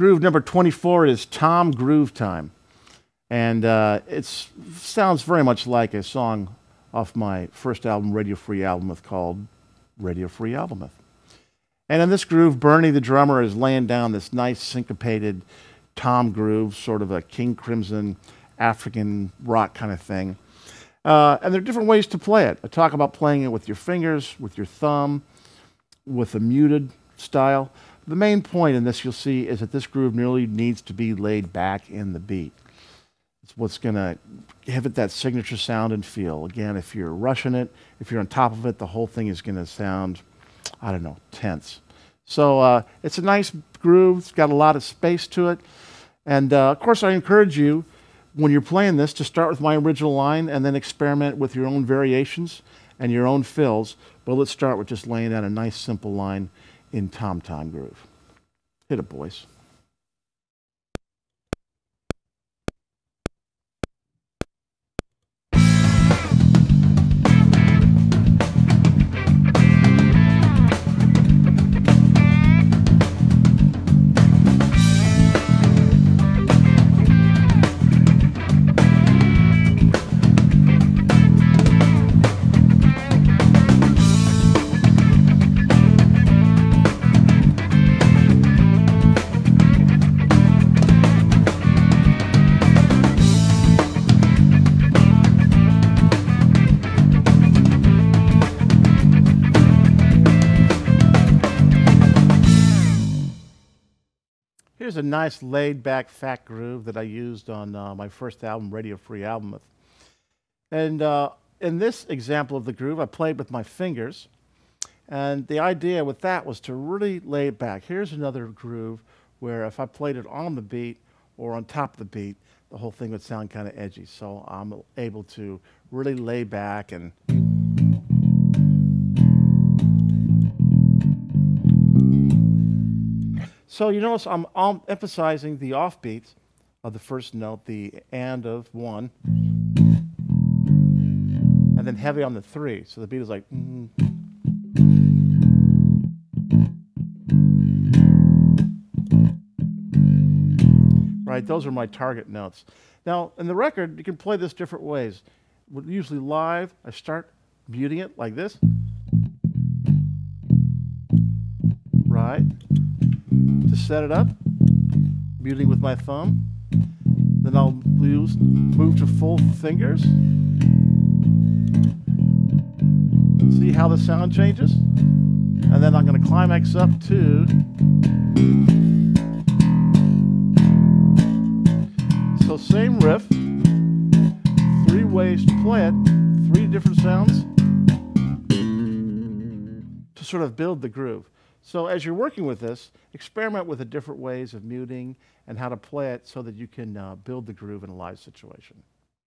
Groove number 24 is Tom Groove Time. And it sounds very much like a song off my first album, Radio Free Albemuth, called Radio Free Albemuth. And in this groove, Bernie, the drummer, is laying down this nice syncopated tom groove, sort of a King Crimson African rock kind of thing. And there are different ways to play it. I talk about playing it with your fingers, with your thumb, with a muted style. The main point in this, you'll see, is that this groove really needs to be laid back in the beat. It's what's going to give it that signature sound and feel. Again, if you're rushing it, if you're on top of it, the whole thing is going to sound, I don't know, tense. So it's a nice groove. It's got a lot of space to it. And of course, I encourage you, when you're playing this, to start with my original line and then experiment with your own variations and your own fills. But let's start with just laying down a nice, simple line in tom-tom groove. Hit it, boys. Here's a nice laid-back fat groove that I used on my first album, Radio Free Albemuth. And in this example of the groove, I played with my fingers. And the idea with that was to really lay it back. Here's another groove where if I played it on the beat or on top of the beat, the whole thing would sound kind of edgy. So I'm able to really lay back and... So you notice I'm emphasizing the offbeat of the first note, the and of one, and then heavy on the three. So the beat is like, right? Those are my target notes. Now, in the record, you can play this different ways. Usually live, I start muting it like this, right? To set it up, muting with my thumb. Then I'll move to full fingers. See how the sound changes? And then I'm going to climax up to... So same riff, three ways to play it, three different sounds to sort of build the groove. So as you're working with this, experiment with the different ways of muting and how to play it so that you can build the groove in a live situation.